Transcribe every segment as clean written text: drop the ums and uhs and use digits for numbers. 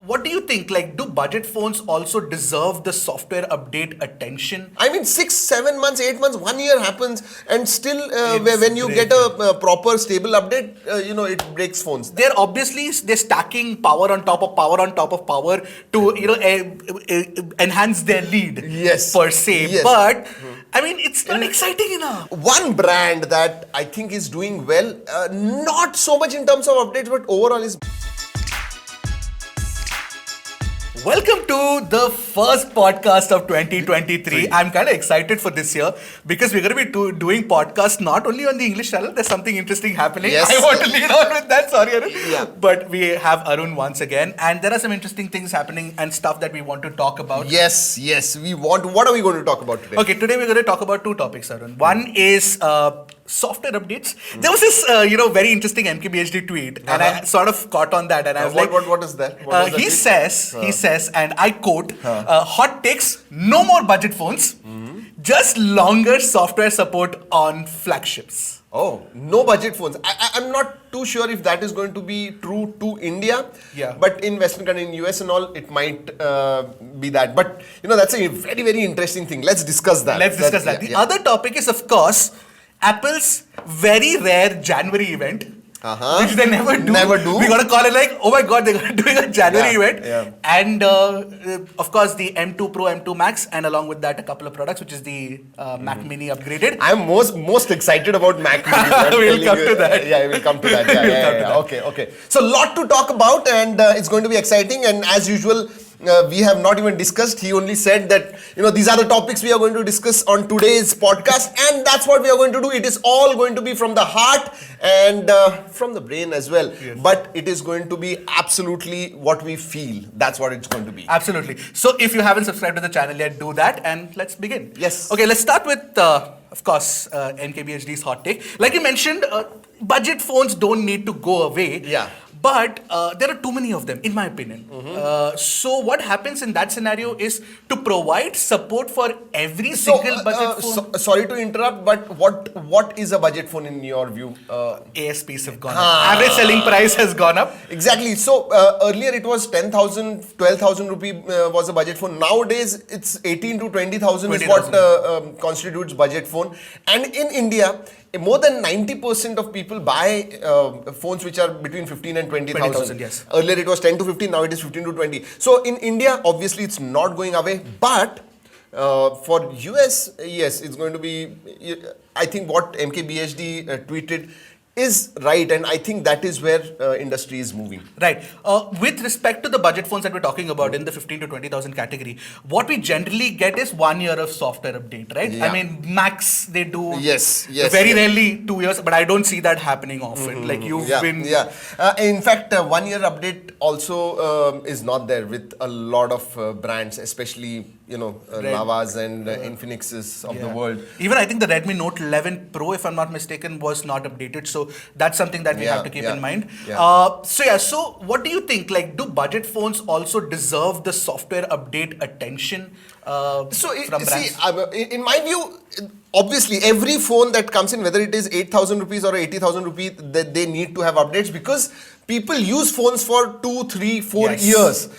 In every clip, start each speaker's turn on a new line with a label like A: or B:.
A: what do you think? Like, do budget phones also deserve the software update attention?
B: I mean, 6, 7 months, 8 months, 1 year happens, and still,
A: It's
B: when you get
A: breaking.
B: a proper stable update, it breaks phones.
A: They're stacking power on top of power on top of power to enhance their lead.
B: Yes.
A: Per se.
B: Yes.
A: But I mean, it's not exciting enough.
B: One brand that I think is doing well, not so much in terms of updates, but overall is.
A: Welcome to the first podcast of 2023. I'm kind of excited for this year because we're going to be doing podcasts not only on the English channel. There's something interesting happening.
B: Yes.
A: I want to lead on with that. Sorry, Arun.
B: Yeah.
A: But we have Arun once again, and there are some interesting things happening and stuff that we want to talk about.
B: Yes, we want. What are we going to talk about today?
A: Okay, today we're going to talk about two topics, Arun. One is software updates. There was this, very interesting MKBHD tweet, and I sort of caught on that, and I was like,
B: what is that? What was the
A: he
B: tweet?
A: says, and I quote, hot takes, no more budget phones, just longer software support on flagships.
B: Oh, no budget phones. I'm not too sure if that is going to be true to India.
A: Yeah.
B: But in Western country, in US and all, it might be that. But, that's a very, very interesting thing. Let's discuss that.
A: Let's discuss that. The other topic is, of course, Apple's very rare January event. Which they never do. We gotta call it like, oh my god, they're doing a January event.
B: Yeah.
A: And of course, the M2 Pro, M2 Max, and along with that, a couple of products, which is the Mac Mini upgraded.
B: I'm most excited about Mac Mini.
A: We'll come to that.
B: Yeah, we'll come to that. Yeah. Okay. So, lot to talk about, and it's going to be exciting. And as usual, we have not even discussed. He only said that, these are the topics we are going to discuss on today's podcast. And that's what we are going to do. It is all going to be from the heart and from the brain as well.
A: Yes.
B: But it is going to be absolutely what we feel. That's what it's going to be.
A: Absolutely. So if you haven't subscribed to the channel yet, do that and let's begin.
B: Yes.
A: Okay, let's start with, of course, NKBHD's hot take. Like you mentioned, budget phones don't need to go away.
B: Yeah.
A: But there are too many of them, in my opinion. So what happens in that scenario is to provide support for every single budget phone.
B: Sorry to interrupt, but what is a budget phone in your view?
A: ASPs have gone up. Average selling price has gone up.
B: Exactly. So earlier it was 10,000, 12,000 rupee was a budget phone. Nowadays it's 18 to 20,000 is what constitutes budget phone. And in India, more than 90% of people buy phones which are between 15 and 20,000.
A: Yes.
B: Earlier it was 10 to 15, now it is 15 to 20. So in India, obviously it's not going away. But for US, yes, it's going to be, I think what MKBHD tweeted is right, and I think that is where industry is moving.
A: Right. With respect to the budget phones that we're talking about in the 15 to 20,000 category, what we generally get is 1 year of software update, right?
B: Yeah.
A: I mean, max they do.
B: Yes.
A: Very rarely 2 years, but I don't see that happening often. Like you've been.
B: Yeah. In fact, 1 year update also is not there with a lot of brands, especially Navas and Infinixes of the world.
A: Even I think the Redmi Note 11 Pro, if I'm not mistaken, was not updated. So that's something that we have to keep in mind.
B: Yeah.
A: So what do you think? Like, do budget phones also deserve the software update attention from brands?
B: See, in my view, obviously every phone that comes in, whether it is 8,000 rupees or 80,000 rupees, that they need to have updates because people use phones for 2, 3, 4 years.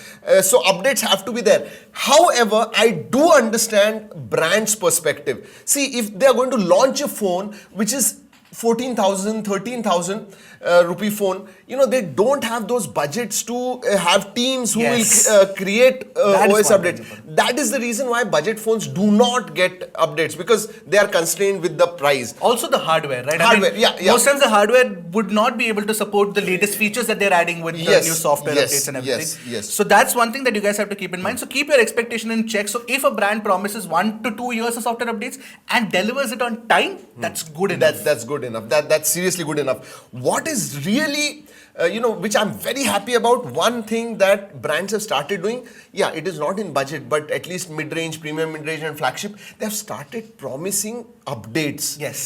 B: So updates have to be there. However, I do understand brands' perspective. See, if they are going to launch a phone which is 14,000, 13,000 rupee phone, they don't have those budgets to have teams who will create OS updates. That is the reason why budget phones do not get updates, because they are constrained with the price.
A: Also the hardware, right?
B: Hardware,
A: Most times the hardware would not be able to support the latest features that they're adding with the new software updates and everything.
B: Yes.
A: So that's one thing that you guys have to keep in mind. So keep your expectation in check. So if a brand promises 1 to 2 years of software updates and delivers it on time, that's good enough.
B: That's good enough. That's seriously good enough. What is really, which I'm very happy about, one thing that brands have started doing, it is not in budget, but at least mid-range, premium mid-range and flagship, they have started promising updates.
A: Yes.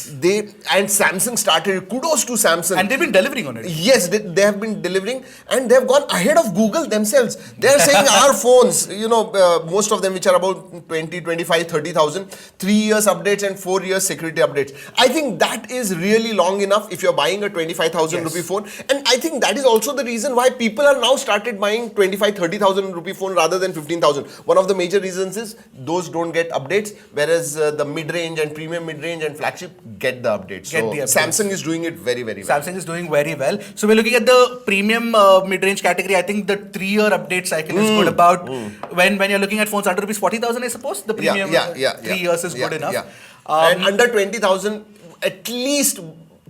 B: And Samsung started. Kudos to Samsung.
A: And they've been delivering on it.
B: Yes, they have been delivering, and they have gone ahead of Google themselves. They are saying our phones, most of them which are about 20, 25, 30,000, 3 years updates and 4 years security updates. I think that is really long enough if you're buying a 25,000 rupee phone. And I think that is also the reason why people are now started buying 25, 30,000 rupee phone rather than 15,000. One of the major reasons is those don't get updates, whereas the mid-range and premium mid-range and flagship get the updates.
A: Get the updates.
B: Samsung is doing it very, very well.
A: Samsung is doing very well. So we're looking at the premium mid-range category. I think the 3-year update cycle is good. About when you're looking at phones under rupees 40,000, I suppose the premium 3 years is good enough.
B: Yeah. And under 20,000, at least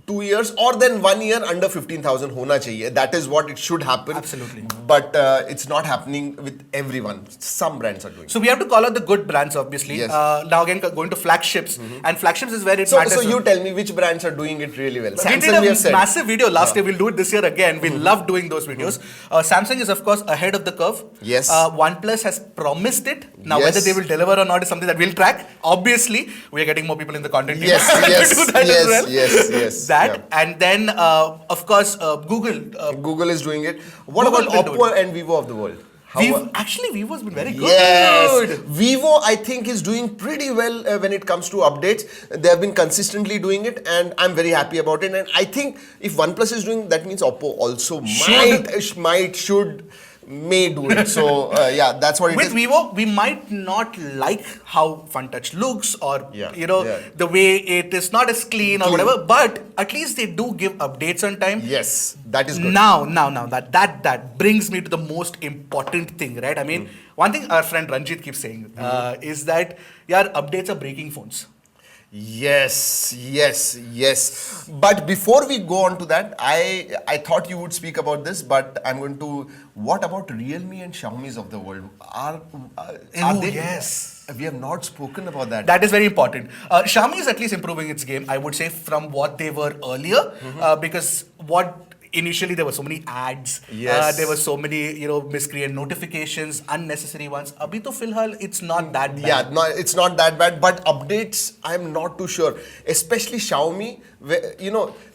B: 2 years, or then 1 year under 15,000 hona chahiye. That is what it should happen.
A: Absolutely.
B: But it's not happening with everyone. Some brands are doing.
A: So we have to call out the good brands, obviously.
B: Yes.
A: Now again, going to flagships, and flagships is where it matters.
B: So you tell me which brands are doing it really well.
A: We did a massive video last year. We'll do it this year again. We love doing those videos. Samsung is of course ahead of the curve.
B: Yes.
A: OnePlus has promised it. Now whether they will deliver or not is something that we'll track. Obviously, we are getting more people in the content team to do that as well.
B: Yes.
A: That and then of course Google.
B: Google is doing it. What about Oppo and Vivo of the world?
A: Vivo's been very good.
B: Yes, Vivo I think is doing pretty well when it comes to updates. They have been consistently doing it, and I'm very happy about it. And I think if OnePlus is doing, that means Oppo also may do it. So that's what it is.
A: With Vivo, we might not like how FunTouch looks, or the way it is not as clean or whatever, but at least they do give updates on time.
B: Yes, that is good.
A: Now that brings me to the most important thing, right? I mean, one thing our friend Ranjit keeps saying is that updates are breaking phones.
B: Yes. But before we go on to that, I thought you would speak about this, but I'm going to. What about Realme and Xiaomi's of the world? Are they?
A: Yes.
B: We have not spoken about that.
A: That is very important. Xiaomi is at least improving its game, I would say, from what they were earlier, because initially there were so many ads.
B: Yes.
A: There were so many, miscreant notifications, unnecessary ones. Abhi to filhal, it's not that bad.
B: Yeah, no, it's not that bad. But updates, I'm not too sure. Especially Xiaomi, where,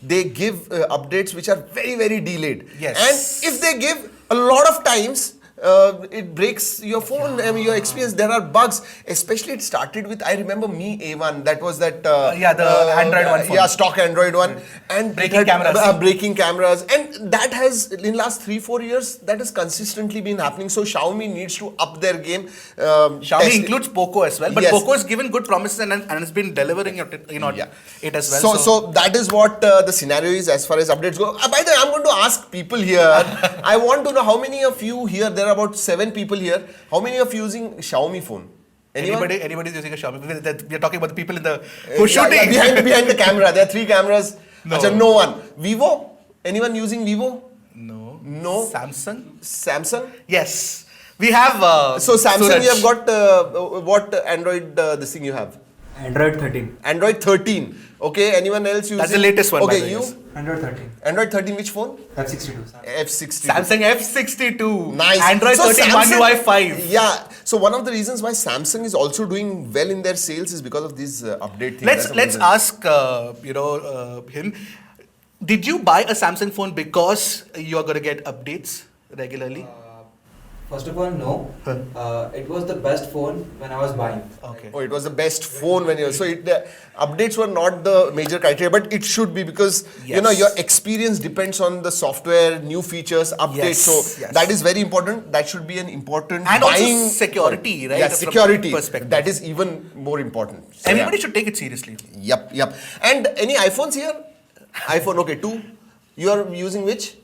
B: they give updates which are very, very delayed.
A: Yes.
B: And if they give a lot of times, it breaks your phone, your experience. There are bugs. Especially it started with, I remember Mi A1. That was that...
A: the Android one phone.
B: Yeah, stock Android one. And
A: breaking cameras.
B: Breaking cameras. And that has, in last 3-4 years, that has consistently been happening. So Xiaomi needs to up their game.
A: Xiaomi includes Poco as well. But Poco has given good promises and has been delivering it as well.
B: So that is what the scenario is as far as updates go. By the way, I'm going to ask people here. I want to know how many of you here, there are about 7 people here. How many of you using Xiaomi phone?
A: Anybody's using a Xiaomi? We are talking about the people who are shooting.
B: Behind the camera. There are 3 cameras.
A: No.
B: Achha, no one. Vivo? Anyone using Vivo?
A: No.
B: Samsung?
A: Yes. We have...
B: so Samsung,
A: Suraj.
B: you have got what Android this thing you have?
C: Android 13.
B: Android 13. Okay, anyone else using?
A: That's the latest one.
B: Okay, you?
C: Android 13.
B: Android 13, which phone?
C: F62.
B: F62.
A: Samsung F62.
B: Nice.
A: Android 13 One UI 5.
B: Yeah. So one of the reasons why Samsung is also doing well in their sales is because of these update things.
A: Let's ask him. Did you buy a Samsung phone because you are going to get updates regularly?
C: First of all, no. It was the best phone when I was buying.
A: Okay.
B: Oh, it was the best phone when you. So the updates were not the major criteria, but it should be because your experience depends on the software, new features, updates. That is very important. That should be an important
A: and
B: buying
A: also security, right?
B: Yeah, security
A: perspective.
B: That is even more important. So,
A: everybody should take it seriously.
B: Yep. And any iPhones here? iPhone, okay, 2. You are using which?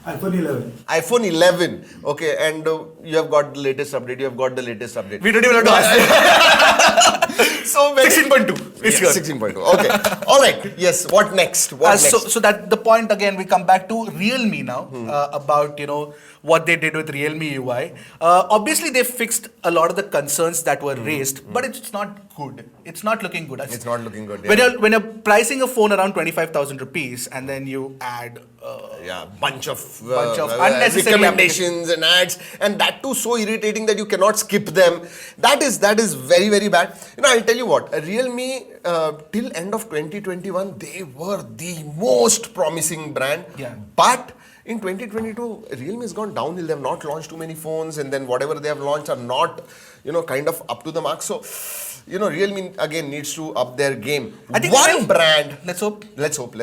D: iPhone 11.
B: iPhone 11. Okay, and you have got the latest update.
A: We don't even have to ask.
B: So
A: 16.2 is here.
B: 16.2. Okay. All right. Yes. What next?
A: So that the point again, we come back to Realme now about what they did with Realme UI. Obviously, they fixed a lot of the concerns that were raised, but it's not good. It's not looking good.
B: It's not looking good. Yeah.
A: When you're pricing a phone around 25,000 rupees and then you add
B: bunch of
A: unnecessary
B: recommendations and ads, and that too so irritating that you cannot skip them. That is very, very bad. I'll tell you what, Realme till end of 2021, they were the most promising brand.
A: Yeah.
B: But in 2022, Realme has gone downhill. They have not launched too many phones, and then whatever they have launched are not, kind of up to the mark. So, Realme again needs to up their game.
A: I think
B: One brand.
A: Let's hope.
B: Let's hope.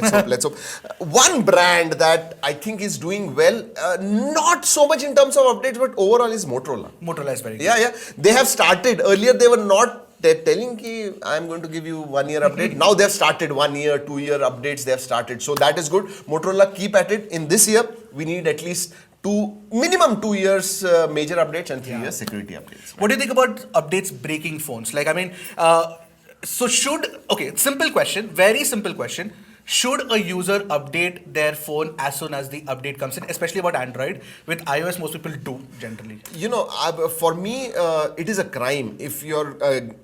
B: One brand that I think is doing well, not so much in terms of updates, but overall is Motorola.
A: Motorola is very good.
B: Yeah. They have started. Earlier, they were not. They're telling ki I'm going to give you 1 year update. Now they've started 1 year, 2 year updates. They have started. So that is good. Motorola, keep at it. In this year, we need at least minimum 2 years major updates and 3 years security updates.
A: What do you think about updates breaking phones? Like, I mean, simple question, very simple question. Should a user update their phone as soon as the update comes in, especially about Android? With iOS, most people do generally.
B: For me, it is a crime if you're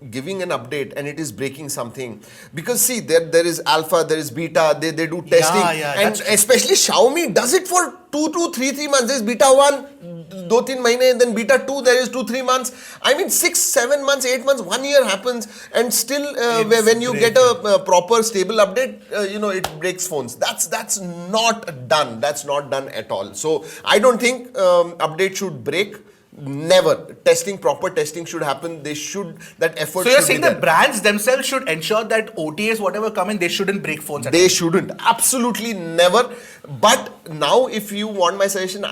B: giving an update and it is breaking something. Because see, there is alpha, there is beta, they do testing. And especially Xiaomi does it for 2 to 3 months. There's beta 1, 2-3 mahine, and then beta 2, there is 2-3 months. I mean, 6-7 months, 8 months, 1 year happens, and still when you get a proper stable update, it breaks phones. That's not done. That's not done at all. So I don't think update should break. Never. Proper testing should happen. That effort.
A: So you're saying the brands themselves should ensure that OTAs, whatever come in, they shouldn't break phones.
B: They shouldn't. Absolutely never. But now, if you want my suggestion,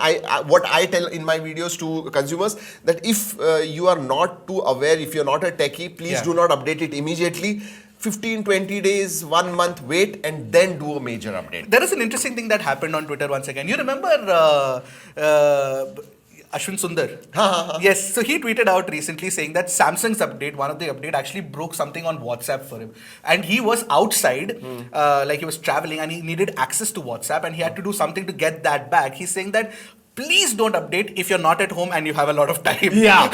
B: what I tell in my videos to consumers, that if you are not too aware, if you're not a techie, please do not update it immediately. 15-20 days, 1 month, wait, and then do a major update.
A: There is an interesting thing that happened on Twitter once again. You remember Ashwin Sundar? Yes, so he tweeted out recently saying that Samsung's update, one of the update, actually broke something on WhatsApp for him. And he was outside, like he was traveling, and he needed access to WhatsApp, and he had to do something to get that back. He's saying that please don't update if you're not at home and you have a lot of time.
B: Yeah,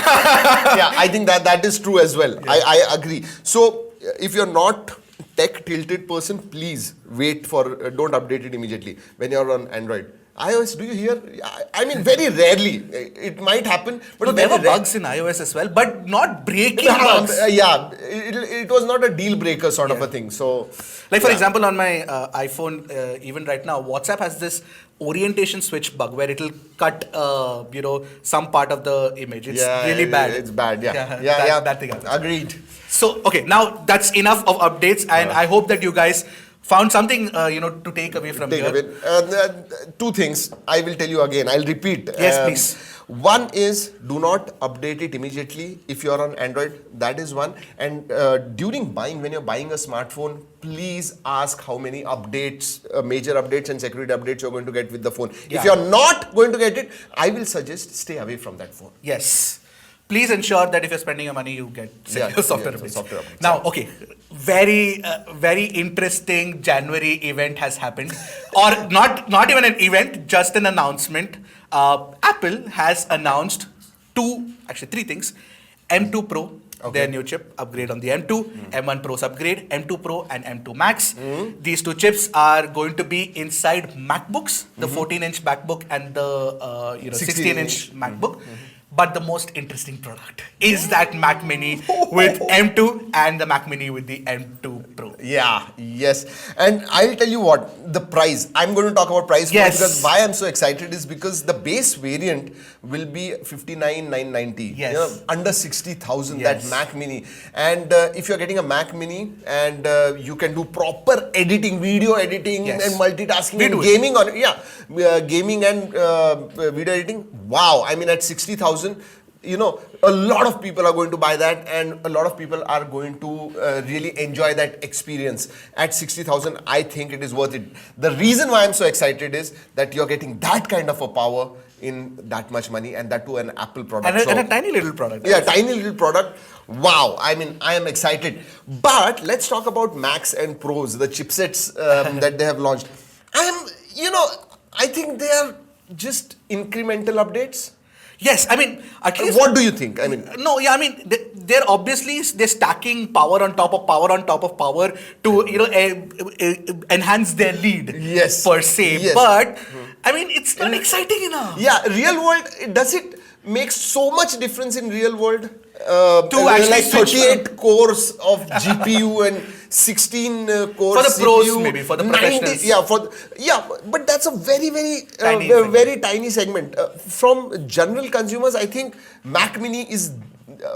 B: I think that is true as well. Yeah. I agree. So if you're not tech tilted person, please wait for, don't update it immediately when you're on Android. iOS, do you hear? I mean, very rarely. It might happen. But
A: there were bugs in iOS as well, but not breaking bugs.
B: It was not a deal breaker sort of a thing. So,
A: like for example, on my iPhone, even right now, WhatsApp has this orientation switch bug where it'll cut, some part of the image. It's really bad.
B: It's bad.
A: That thing happens.
B: Agreed.
A: So, okay, now that's enough of updates, and I hope that you guys found something, to take away from here.
B: Two things I will tell you again. I'll repeat.
A: Yes, please.
B: One is, do not update it immediately if you're on Android. That is one. And during buying, when you're buying a smartphone, please ask how many updates, major updates and security updates you're going to get with the phone.
A: Yeah.
B: If you're not going to get it, I will suggest stay away from that phone.
A: Yes. Please ensure that if you're spending your money, you get software updates. Now, okay, very interesting January event has happened, or not even an event, just an announcement. Apple has announced three things: M2 Pro, their new chip upgrade on the M2, M1 Pro's upgrade, M2 Pro and M2 Max. These two chips are going to be inside MacBooks, the 14-inch MacBook and the 16-inch MacBook. But the most interesting product is that Mac Mini with M2 and the Mac Mini with the M2 Pro.
B: Yeah, yes. And I'll tell you what, the price. I'm going to talk about price first, because why I'm so excited is because the base variant will be 59,990.
A: Yes.
B: Under 60,000, that Mac Mini. And if you're getting a Mac Mini and you can do proper editing, video editing and multitasking and gaming on it. Gaming and video editing. Wow. I mean, at 60,000, a lot of people are going to buy that, and a lot of people are going to really enjoy that experience. At 60,000, I think it is worth it. The reason why I'm so excited is that you're getting that kind of a power in that much money, and that to an Apple product.
A: And a tiny little product.
B: Yeah, tiny little product. Wow. I mean, I am excited. But let's talk about Max and Pros, the chipsets that they have launched. I think they are just incremental updates.
A: Yes, I mean, at least.
B: What do you think? I mean,
A: they're obviously stacking power on top of power on top of power to enhance their lead.
B: Yes.
A: Per se, but I mean, it's not exciting enough.
B: Yeah, real world, does it makes so much difference in real world.
A: actually
B: Like
A: switch
B: 38 cores of GPU and 16 cores
A: For the pros,
B: CPU,
A: maybe, for the
B: 90
A: professionals.
B: but that's a very
A: Tiny segment.
B: very tiny segment. From general consumers, I think Mac Mini is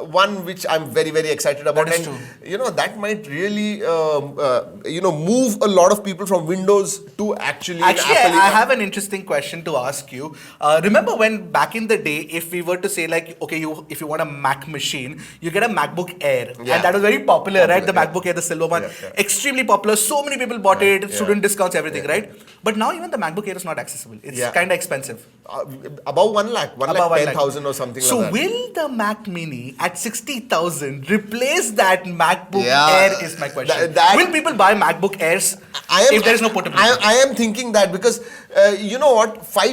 B: one which I'm very excited about.
A: That is
B: And
A: true.
B: that might really move a lot of people from Windows to actually
A: Actually,
B: Apple.
A: I have an interesting question to ask you. Remember when back in the day, if we were to say like, okay, if you want a Mac machine, you get a MacBook Air,
B: Yeah.
A: and that was very popular, right? The
B: yeah.
A: MacBook Air, the silver one,
B: Yeah.
A: extremely popular. So many people bought it,
B: yeah.
A: student discounts, everything,
B: Yeah.
A: right? But now even the MacBook Air is not accessible. It's
B: Yeah.
A: kind of expensive.
B: Above 1 lakh, 1
A: Above
B: lakh
A: 1
B: 10,000 or something
A: So
B: like that.
A: will the Mac Mini at 60,000 replace that MacBook
B: Yeah,
A: Air is my question.
B: that-
A: Will people buy MacBook Airs if there is no portability?
B: I am thinking that because you know what, 4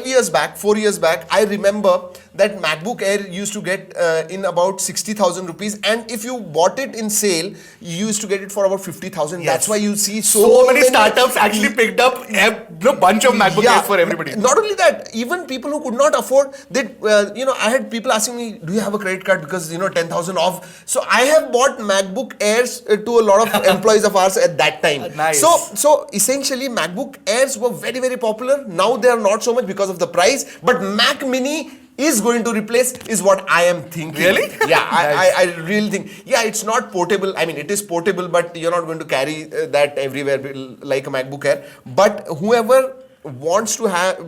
B: years back, I remember that MacBook Air used to get in about 60,000 rupees, and if you bought it in sale, you used to get it for about 50,000.
A: Yes.
B: That's why you see
A: so many startups actually picked up a bunch of MacBook Airs for everybody.
B: Not only that, even people who could not afford, they, I had people asking me, do you have a credit card because 10,000 off. So I have bought MacBook Airs to a lot of employees of ours at that time.
A: Nice.
B: So essentially, MacBook Airs were very popular. Now they are not so much because of the price, but Mac Mini is going to replace, is what I am thinking.
A: Really?
B: Yeah,
A: Nice.
B: I really think. Yeah, it's not portable. I mean, it is portable, but you're not going to carry that everywhere like a MacBook Air. But whoever wants to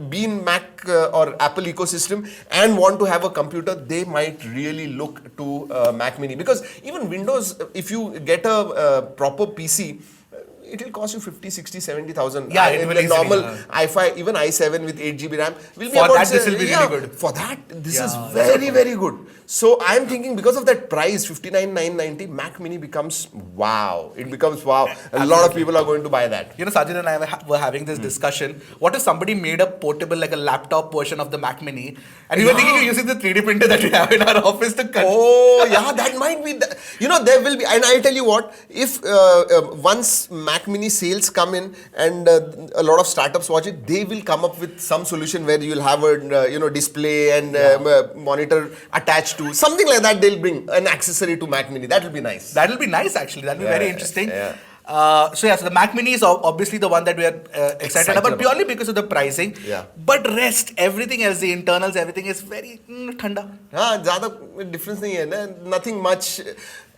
B: be in Mac or Apple ecosystem and want to have a computer, they might really look to Mac Mini, because even Windows, if you get a proper PC, it will cost you 50, 60, 70,000.
A: Yeah, it will
B: a
A: easily,
B: normal
A: yeah.
B: i5, even i7 with 8 GB RAM will be
A: For
B: about,
A: that, this will be really good.
B: For that, this is
A: Yeah,
B: very good. So I'm thinking, because of that price, 59,990, Mac Mini becomes wow. It becomes wow. A lot of people are going to buy that.
A: Sajid and I were having this discussion. What if somebody made a portable, like a laptop version of the Mac Mini, and we were thinking of using the 3D printer that we have in our office to cut.
B: Oh, yeah, that might be. There will be, and I'll tell you what, if once Mac Mini sales come in and a lot of startups watch it, they will come up with some solution where you'll have a display and monitor attached to something like that. They'll bring an accessory to Mac Mini. That will be nice.
A: That will be nice, actually. That will be
B: Yeah,
A: very interesting.
B: yeah.
A: So the Mac Mini is obviously the one that we are excited about,
B: about.
A: purely because of the pricing.
B: Yeah.
A: But everything else, the internals, everything is very thanda.
B: हाँ, ज़्यादा difference नहीं है ना, nothing much.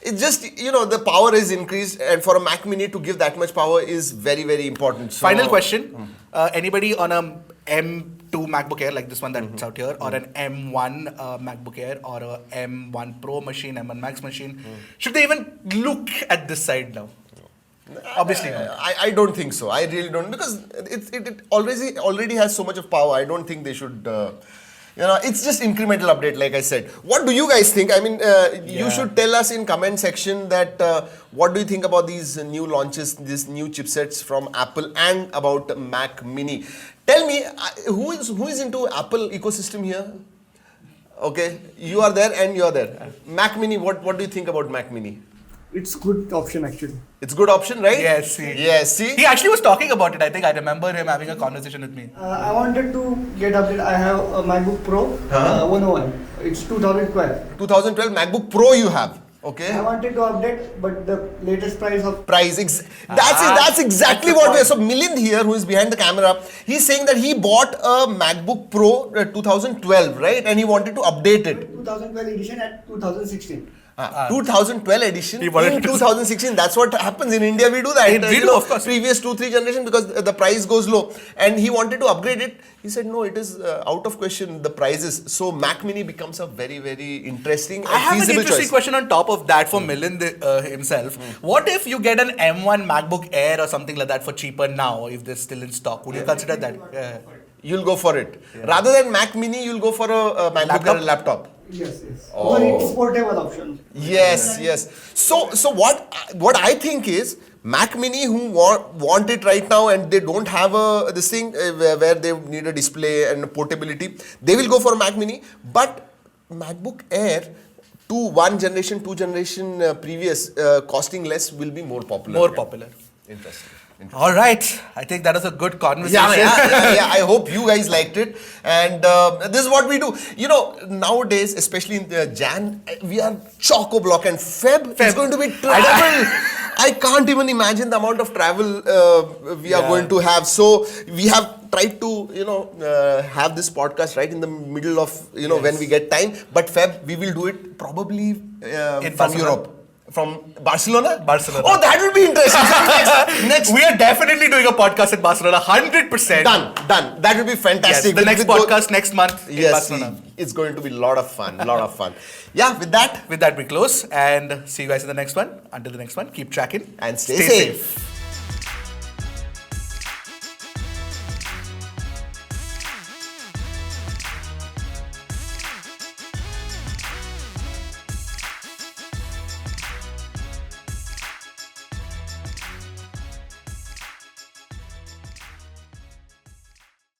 B: It's just, the power is increased, and for a Mac Mini to give that much power is very important. So,
A: Final question. Anybody on a M2 MacBook Air, like this one that's out here, or an M1 MacBook Air, or a M1 Pro machine, M1 Max machine, should they even look at this side now? Obviously not.
B: I don't think so. I really don't, because it already has so much of power. I don't think they should. It's just incremental update, like I said. What do you guys think? I mean, you should tell us in comment section that what do you think about these new launches, these new chipsets from Apple, and about Mac Mini. Tell me, who is into Apple ecosystem here? Okay, you are there and you are there. Mac Mini, what do you think about Mac Mini?
D: It's good option actually.
B: It's good option, right?
A: Yes,
B: see?
A: He actually was talking about it. I think I remember him having a conversation with me.
D: I wanted to get update. I have a MacBook Pro 101. It's 2012.
B: 2012 MacBook Pro you have. Okay.
D: I wanted to update, but the latest price of
B: Price. That's exactly
A: that's the
B: what we are.
A: point.
B: So Milind here, who is behind the camera, he's saying that he bought a MacBook Pro 2012, right? And he wanted to update it.
D: 2012 edition at 2016.
B: 2012 edition
A: He wanted
B: in
A: to-
B: 2016. That's what happens in India. We do that.
A: We do, of course.
B: Previous 2-3 generation, because the price goes low, and he wanted to upgrade it. He said, no, it is out of question, the prices. So Mac Mini becomes a very interesting and
A: I have an
B: feasible
A: interesting
B: choice.
A: question on top of that for Milind himself. What if you get an M1 MacBook Air or something like that for cheaper now, if they're still in stock? Would you consider that?
B: You'll go for it. Rather than Mac Mini, you'll go for a MacBook Air laptop.
D: Yes.
B: Oh.
D: Because it's portable option.
B: Yes. So what I think is, Mac Mini who want it right now and they don't have this thing where they need a display and portability, they will go for Mac Mini. But MacBook Air, two generation previous, costing less, will be more popular.
A: More popular.
B: Interesting.
A: All right. I think that was a good conversation.
B: Yeah. I hope you guys liked it. And this is what we do. You know, nowadays, especially in Jan, we are chock-a-block, and Feb is going to be travel. I can't even imagine the amount of travel we are going to have. So we have tried to, have this podcast right in the middle of, when we get time. But Feb, we will do it probably from Europe. From Barcelona?
A: Barcelona.
B: Oh, that will be interesting. So next.
A: We are definitely doing a podcast in Barcelona, 100%.
B: Done. That will be fantastic.
A: Yes, the next podcast next month in Barcelona.
B: It's going to be a lot of fun. Yeah, with that.
A: With that, we close and see you guys in the next one. Until the next one, keep tracking
B: and stay safe.